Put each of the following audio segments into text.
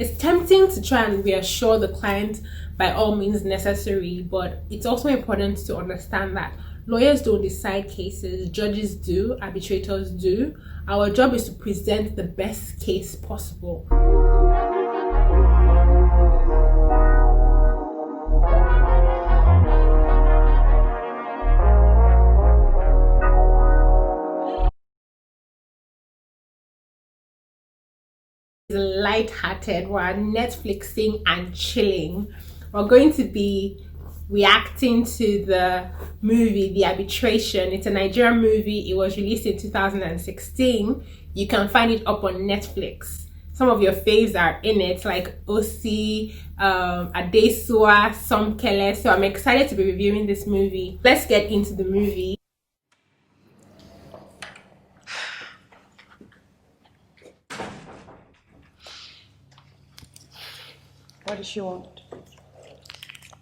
It's tempting to try and reassure the client by all means necessary, but it's also important to understand that lawyers don't decide cases, judges do, arbitrators do. Our job is to present the best case possible. Light-hearted, we're Netflixing and chilling. We're going to be reacting to the movie The Arbitration. It's a Nigerian movie. It was released in 2016. You can find it up on Netflix. Some of your faves are in it, like Osi, Adesua, Somkele. So I'm excited to be reviewing this movie. Let's get into the movie. What does she want?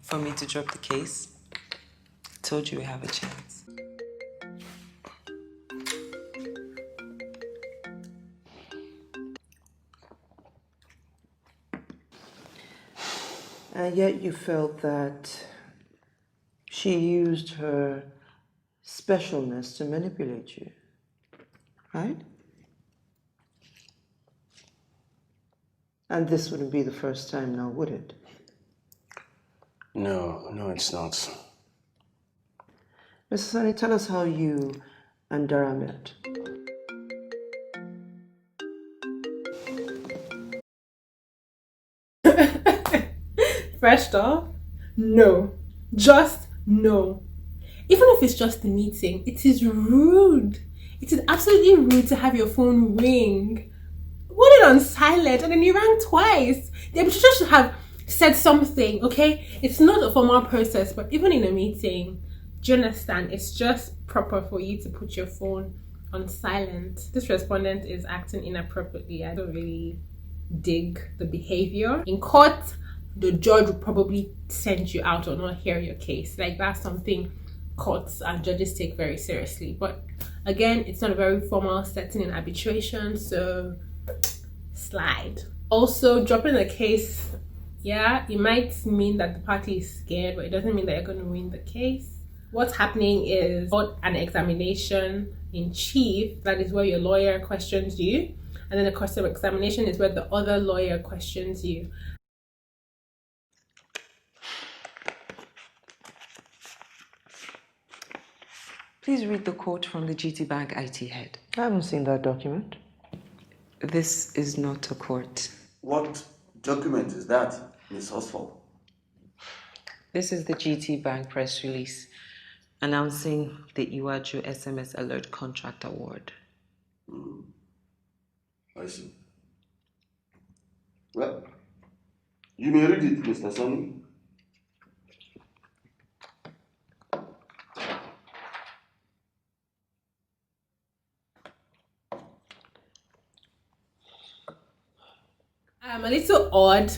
For me to drop the case. Told you we have a chance. And yet you felt that she used her specialness to manipulate you, right? And this wouldn't be the first time now, would it? No, it's not. Mr. Sunny, tell us how you and Dara met. First off, no. Just no. Even if it's just a meeting, it is rude. It is absolutely rude to have your phone ring. Put it on silent and then you rang twice. The arbitrator should have said something, okay? It's not a formal process, but even in a meeting, do you understand? It's just proper for you to put your phone on silent. This respondent is acting inappropriately. I don't really dig the behavior. In court, the judge will probably send you out or not hear your case. Like, that's something courts and judges take very seriously. But again, it's not a very formal setting in arbitration, so slide. Also, dropping the case, yeah, it might mean that the party is scared, but it doesn't mean that you're going to win the case. What's happening is an examination in chief, that is where your lawyer questions you, and then the custom examination is where the other lawyer questions you. Please read the quote from the GT Bank IT head. I haven't seen that document. This is not a court. What document is that, Miss Oswald? This is the GT Bank press release announcing the Iwaju SMS Alert Contract Award. I see. Well, you may read it, Mr. Sonny. A little odd.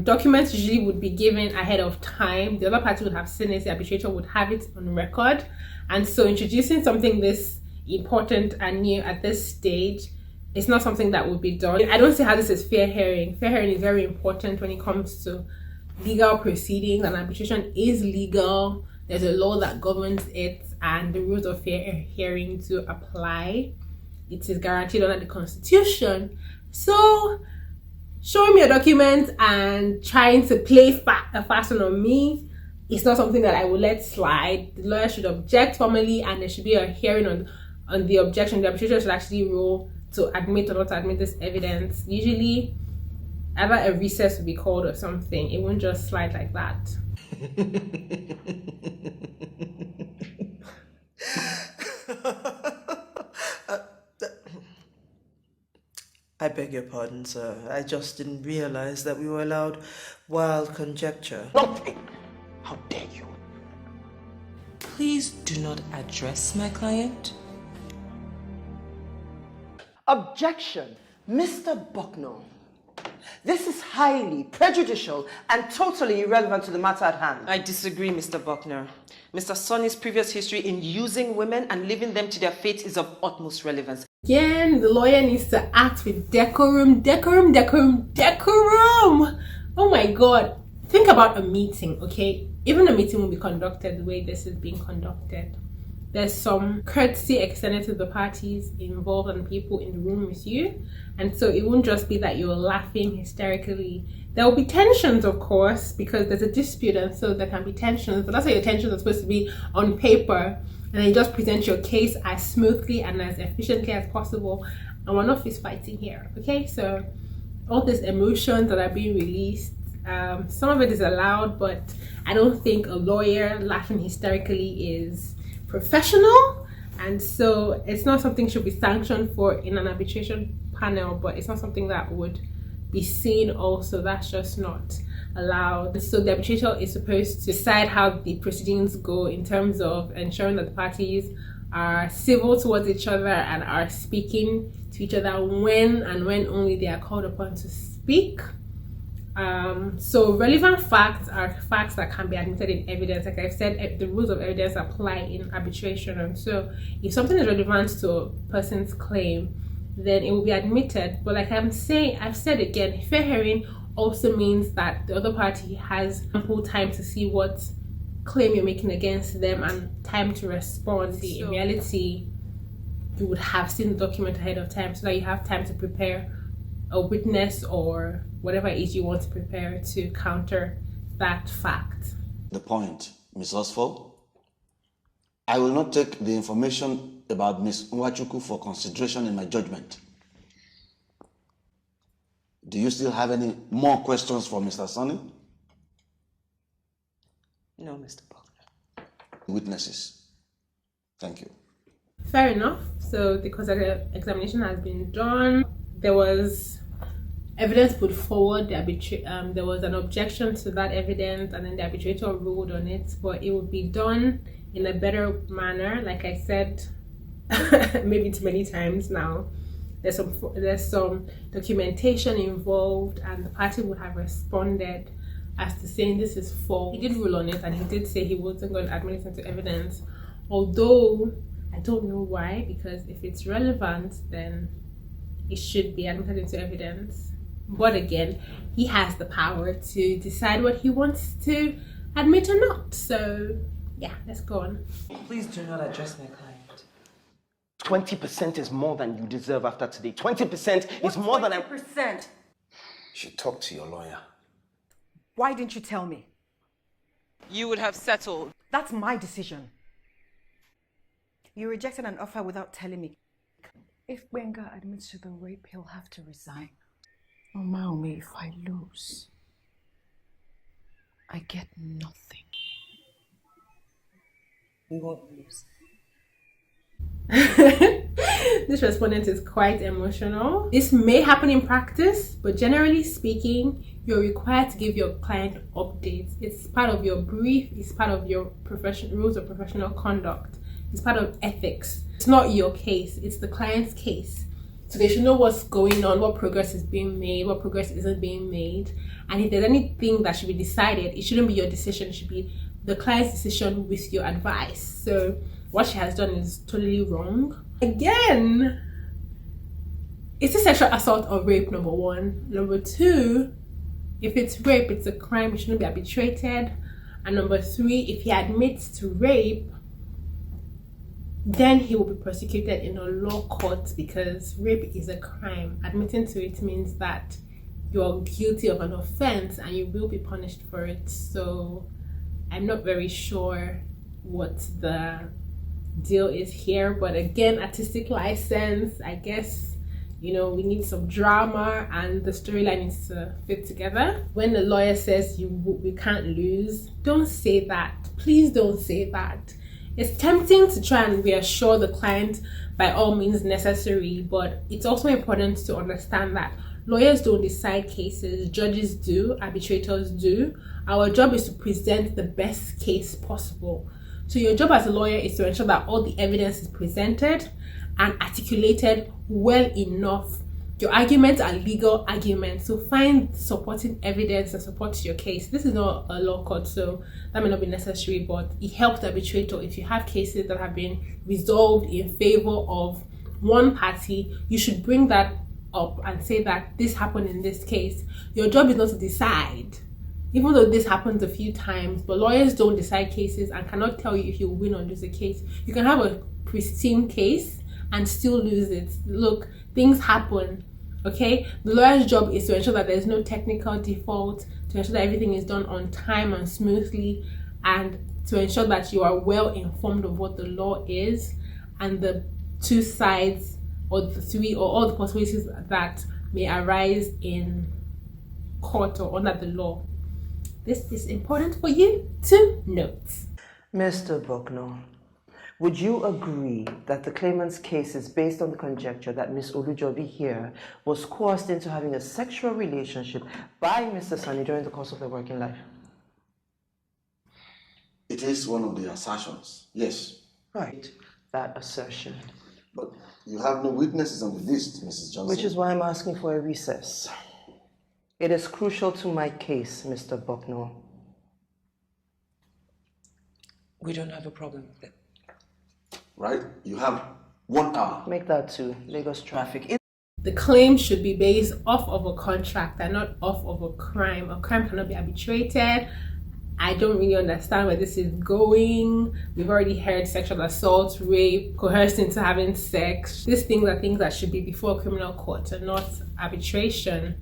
Documents usually would be given ahead of time. The other party would have seen it, the arbitrator would have it on record. And so introducing something this important and new at this stage is not something that would be done. I don't see how this is fair hearing. Fair hearing is very important when it comes to legal proceedings, and arbitration is legal. There's a law that governs it, and the rules of fair hearing do apply. It is guaranteed under the Constitution. So showing me a document and trying to play a fast one on me is not something that I will let slide. The lawyer should object formally, and there should be a hearing on the objection. The arbitrator should actually rule to admit or not to admit this evidence. Usually, either a recess will be called or something. It won't just slide like that. I beg your pardon, sir. I just didn't realize that we were allowed wild conjecture. Nothing! How dare you? Please do not address my client. Objection, Mr. Bucknell. This is highly prejudicial and totally irrelevant to the matter at hand. I disagree, Mr. Buckner. Mr. Sonny's previous history in using women and leaving them to their fate is of utmost relevance. Again, the lawyer needs to act with decorum, decorum, decorum, decorum. my God. Think about a meeting, okay? Even a meeting will be conducted the way this is being conducted. There's some courtesy extended to the parties involved and people in the room with you. And so it won't just be that you're laughing hysterically. There will be tensions, of course, because there's a dispute, and so there can be tensions. But that's why your tensions are supposed to be on paper, and then you just present your case as smoothly and as efficiently as possible. And we're not fist fighting here, okay? So all these emotions that are being released, some of it is allowed, but I don't think a lawyer laughing hysterically is professional, and so it's not something should be sanctioned for in an arbitration panel, but it's not something that would be seen also. That's just not allowed. So the arbitrator is supposed to decide how the proceedings go in terms of ensuring that the parties are civil towards each other and are speaking to each other when and when only they are called upon to speak. So relevant facts are facts that can be admitted in evidence. Like I've said, the rules of evidence apply in arbitration, and so if something is relevant to a person's claim, then it will be admitted. But like I've said again, fair hearing also means that the other party has ample time to see what claim you're making against them and time to respond. See, in reality, you would have seen the document ahead of time so that you have time to prepare a witness or whatever it is you want to prepare to counter that fact. The point, Ms. Osfo. I will not take the information about Ms. Nwachukwu for consideration in my judgment. Do you still have any more questions for Mr. Sonny? No, Mr. Buckner. Witnesses. Thank you. Fair enough. So the examination has been done. There was evidence put forward. There was an objection to that evidence, and then the arbitrator ruled on it. But it would be done in a better manner. Like I said, maybe too many times now. There's some documentation involved, and the party would have responded as to saying this is false. He did rule on it, and he did say he wasn't going to admit it into evidence. Although I don't know why, because if it's relevant, then it should be admitted into evidence. But again, he has the power to decide what he wants to admit or not. So yeah, let's go on. Please do not address my client. 20% is more than you deserve after today. 20% is more than 20%? You should talk to your lawyer. Why didn't you tell me? You would have settled. That's my decision. You rejected an offer without telling me. If Benga admits to the rape, he'll have to resign. Oh, Maumi, if I lose, I get nothing. We won't lose. This respondent is quite emotional. This may happen in practice, but generally speaking, you're required to give your client updates. It's part of your brief, it's part of your rules of professional conduct, it's part of ethics. It's not your case, it's the client's case. So they should know what's going on, what progress is being made, what progress isn't being made. And if there's anything that should be decided, it shouldn't be your decision, it should be the client's decision with your advice. So what she has done is totally wrong. Again, it's a sexual assault or rape, number one. Number two, if it's rape, it's a crime, it shouldn't be arbitrated. And number three, if he admits to rape, then he will be prosecuted in a law court because rape is a crime. Admitting to it means that you're guilty of an offense and you will be punished for it. So I'm not very sure what the deal is here, but again, artistic license, I guess, you know, we need some drama and the storyline needs to fit together. When the lawyer says we can't lose, don't say that. Please don't say that. It's tempting to try and reassure the client by all means necessary, but it's also important to understand that lawyers don't decide cases, judges do, arbitrators do. Our job is to present the best case possible. So your job as a lawyer is to ensure that all the evidence is presented and articulated well enough. Your arguments are legal arguments, so find supporting evidence that supports your case. This is not a law court, so that may not be necessary, but it helps the arbitrator. If you have cases that have been resolved in favor of one party, you should bring that up and say that this happened in this case. Your job is not to decide even though this happens a few times, but lawyers don't decide cases and cannot tell you if you win or lose a case. You can have a pristine case and still lose it. Look, things happen, okay? The lawyer's job is to ensure that there's no technical default, to ensure that everything is done on time and smoothly, and to ensure that you are well informed of what the law is and the two sides or the three or all the possibilities that may arise in court or under the law. This is important for you to note. Mr. Bucknor, would you agree that the claimant's case is based on the conjecture that Miss Olujobi here was coerced into having a sexual relationship by Mr. Sani during the course of their working life? It is one of the assertions, yes. Right, that assertion. But you have no witnesses on the list, Mrs. Johnson. Which is why I'm asking for a recess. It is crucial to my case, Mr. Bucknor. We don't have a problem with it. Right? You have 1 hour. Make that 2. Lagos traffic. The claim should be based off of a contract and not off of a crime. A crime cannot be arbitrated. I don't really understand where this is going. We've already heard sexual assault, rape, coerced into having sex. These things are things that should be before criminal court and not arbitration.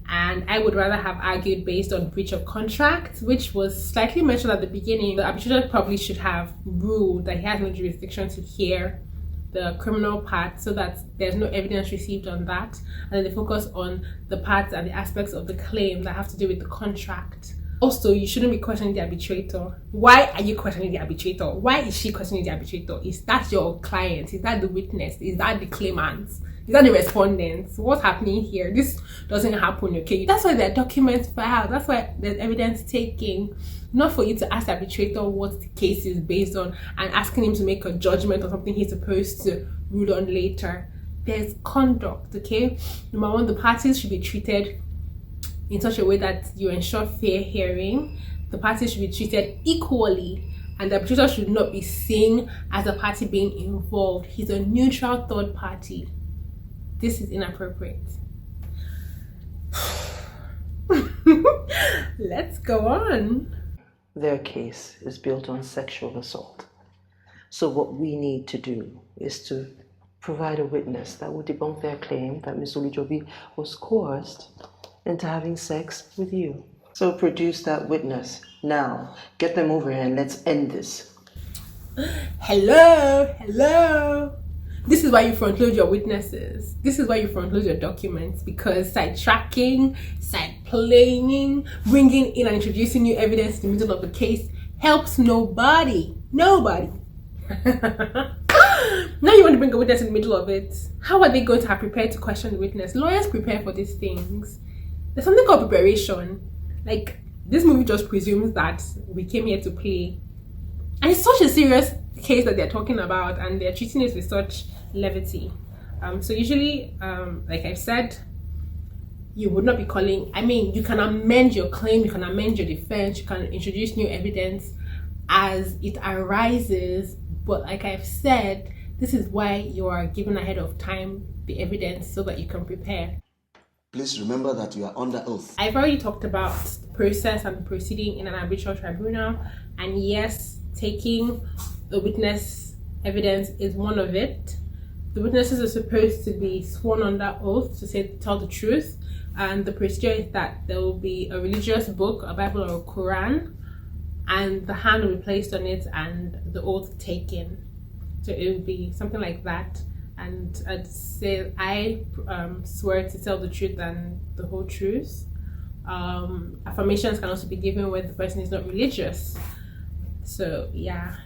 And I would rather have argued based on breach of contract, which was slightly mentioned at the beginning. The arbitrator probably should have ruled that he has no jurisdiction to hear the criminal part, so that there's no evidence received on that, and then they focus on the parts and the aspects of the claim that have to do with the contract. Also, you shouldn't be questioning the arbitrator. Why are you questioning the arbitrator? Why is she questioning the arbitrator? Is that your client? Is that the witness? Is that the claimant? Is that the respondent? What's happening here? This doesn't happen, okay? That's why there are documents filed. That's why there's evidence taking. Not for you to ask the arbitrator what the case is based on and asking him to make a judgment on something he's supposed to rule on later. There's conduct, okay? Number one, the parties should be treated in such a way that you ensure fair hearing. The parties should be treated equally, and the arbitrator should not be seen as a party being involved. He's a neutral third party. This is inappropriate. Let's go on. Their case is built on sexual assault. So what we need to do is to provide a witness that will debunk their claim that Ms. Olujobi was coerced into having sex with you. So produce that witness now. Get them over here and let's end this. Hello. This is why you front load your witnesses. This is why you front load your documents, because side tracking, side playing, bringing in and introducing new evidence in the middle of the case helps nobody. Nobody. Now you want to bring a witness in the middle of it. How are they going to have prepared to question the witness? Lawyers prepare for these things. There's something called preparation. Like, this movie just presumes that we came here to play. And it's such a serious case that they're talking about, and they're treating it with such levity. So usually, like I've said, you would not be calling. I mean, you can amend your claim, you can amend your defense, you can introduce new evidence as it arises. But like I've said, this is why you are given ahead of time the evidence so that you can prepare. Please remember that you are under oath. I've already talked about the process and the proceeding in an arbitral tribunal, and yes, taking the witness evidence is one of it. The witnesses are supposed to be sworn under oath to tell the truth, and the procedure is that there will be a religious book, a Bible or a Quran, and the hand will be placed on it and the oath taken. So it will be something like that. And I'd say I swear to tell the truth and the whole truth. Affirmations can also be given when the person is not religious. So yeah,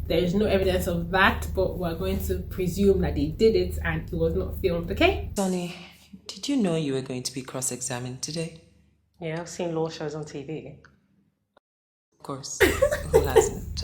there is no evidence of that, but we're going to presume that they did it and it was not filmed, okay? Sonny, did you know you were going to be cross-examined today? Yeah, I've seen law shows on TV. Of course, who hasn't?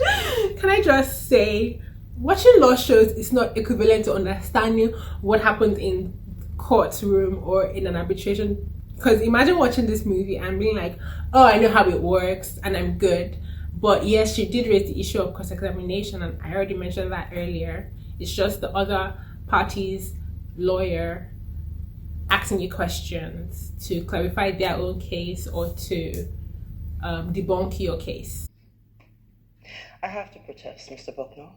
Can I just say, watching law shows is not equivalent to understanding what happens in courtroom or in an arbitration. Because imagine watching this movie and being like, oh, I know how it works and I'm good. But yes, she did raise the issue of cross-examination, and I already mentioned that earlier. It's just the other party's lawyer asking you questions to clarify their own case or to debunk your case. I have to protest, Mr. Bucknell.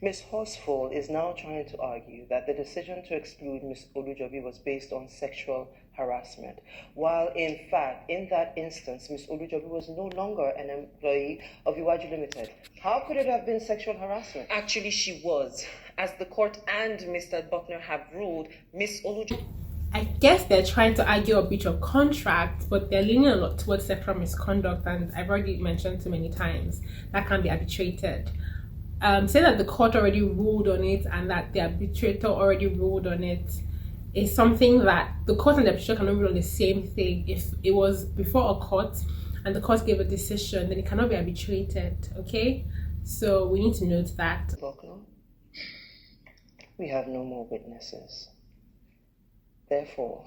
Ms. Horsfall is now trying to argue that the decision to exclude Ms. Olujobi was based on sexual harassment, while in fact, in that instance, Ms. Olujobi was no longer an employee of Iwaju Limited. How could it have been sexual harassment? Actually, she was. As the court and Mr. Buckner have ruled, Ms. Olujobi... I guess they're trying to argue a breach of contract, but they're leaning a lot towards sexual misconduct, and I've already mentioned too many times that can be arbitrated. Saying that the court already ruled on it and that the arbitrator already ruled on it is something that the court and the arbitrator cannot rule on the same thing. If it was before a court and the court gave a decision, then it cannot be arbitrated, okay? So we need to note that. We have no more witnesses. Therefore,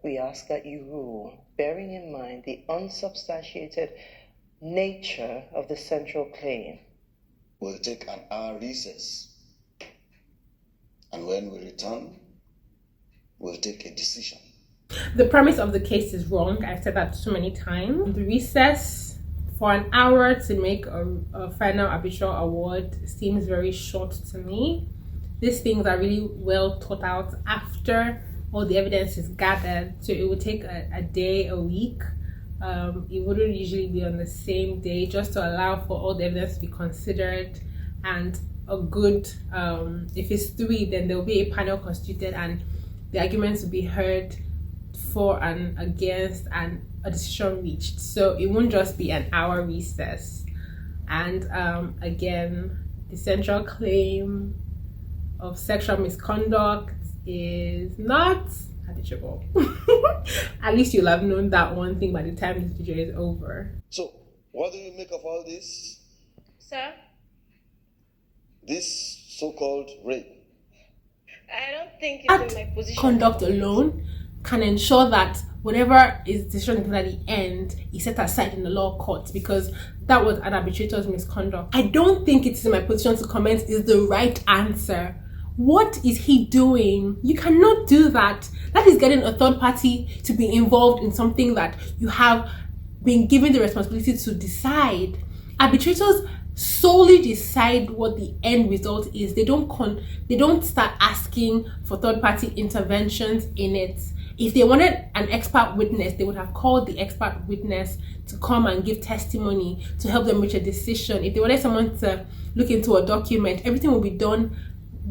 we ask that you rule, bearing in mind the unsubstantiated nature of the central claim. We'll take an hour recess. And when we return, we'll take a decision. The premise of the case is wrong. I've said that so many times. The recess for an hour to make a final arbitral award seems very short to me. These things are really well thought out after all the evidence is gathered, so it would take a day, a week. It wouldn't usually be on the same day, just to allow for all the evidence to be considered, and a good, if it's 3, then there will be a panel constituted and the arguments will be heard for and against and a decision reached. So it won't just be an hour recess. And again, the central claim of sexual misconduct is not arbitrable. At least you'll have known that one thing by the time this video is over. So, what do you make of all this? Sir? This so-called rape. I don't think it's in my position. Conduct alone can ensure that whatever is decision at the end is set aside in the law court, because that was an arbitrator's misconduct. I don't think it's in my position to comment is the right answer. What is he doing? You cannot do that. That is getting a third party to be involved in something that you have been given the responsibility to decide. Arbitrators solely decide what the end result is. They don't start asking for third party interventions in it. If they wanted an expert witness, they would have called the expert witness to come and give testimony to help them reach a decision. If they wanted someone to look into a document, everything will be done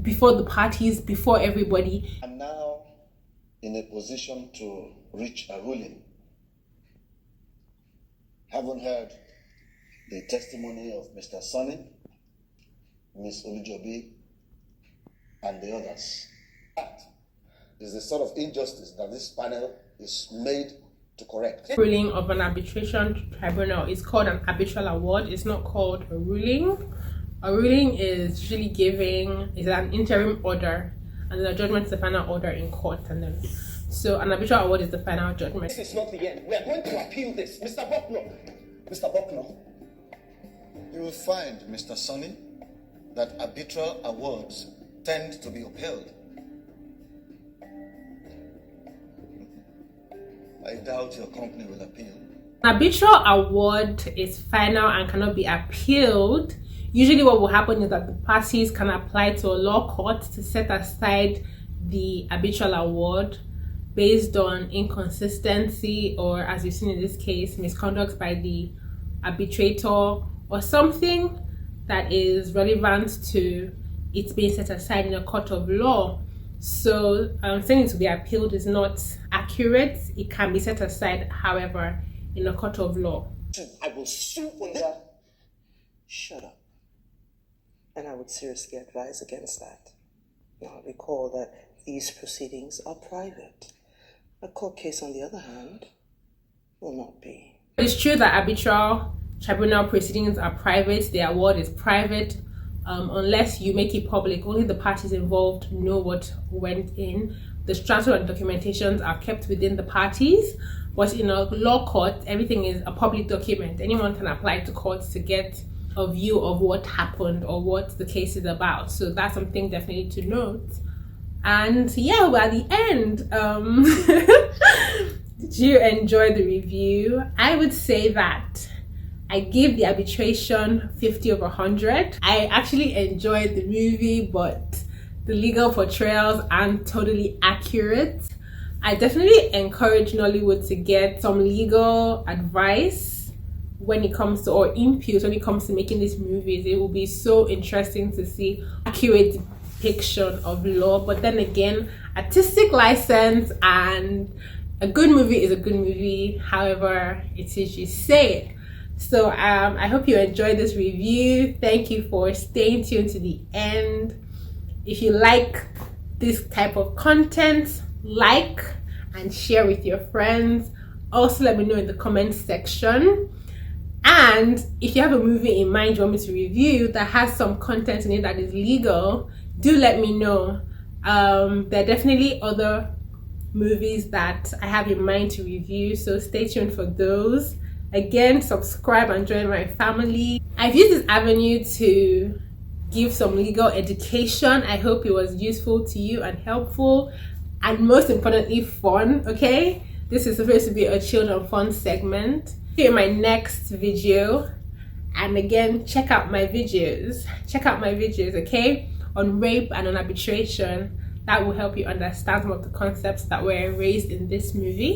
before the parties, before everybody. I'm now in a position to reach a ruling. Haven't heard the testimony of Mr. Sonny, Ms. Olujobi, and the others. That is the sort of injustice that this panel is made to correct. Ruling of an arbitration tribunal is called an arbitral award. It's not called a ruling. A ruling is usually is an interim order, and then a judgment is the final order in court. And then, so an arbitral award is the final judgment. This is not the end. We are going to appeal this. Mr. Buckner. Mr. Buckner. You will find, Mr. Sonny, that arbitral awards tend to be upheld. I doubt your company will appeal. An arbitral award is final and cannot be appealed. Usually what will happen is that the parties can apply to a law court to set aside the arbitral award based on inconsistency, or, as you've seen in this case, misconduct by the arbitrator, or something that is relevant to it being set aside in a court of law. So saying it to be appealed is not accurate. It can be set aside, however, in a court of law. I will sue on that. Shut up. And I would seriously advise against that. Now recall that these proceedings are private. A court case, on the other hand, will not be. It's true that arbitral tribunal proceedings are private. The award is private. Unless you make it public, only the parties involved know what went in. The transfer and documentations are kept within the parties. But in a law court, everything is a public document. Anyone can apply to court to get a view of what happened or what the case is about. So that's something definitely to note. And yeah, we're at the end. Did you enjoy the review? I would say that I give the Arbitration 50 over 100. I actually enjoyed the movie, but the legal portrayals aren't totally accurate. I definitely encourage Nollywood to get some legal advice when it comes to, or input when it comes to making these movies. It will be so interesting to see accurate depiction of law. But then again, artistic license and a good movie is a good movie, however it is you say it. So I hope you enjoyed this review. Thank you for staying tuned to the end. If you like this type of content, like and share with your friends. Also let me know in the comments section. And if you have a movie in mind you want me to review that has some content in it that is legal, do let me know. There are definitely other movies that I have in mind to review, so stay tuned for those. Again, subscribe and join my family. I've used this avenue to give some legal education. I hope it was useful to you and helpful, and most importantly fun. Okay, this is supposed to be a chill and fun segment. See you in my next video, and again, check out my videos, okay, on rape and on arbitration. That will help you understand some of the concepts that were raised in this movie.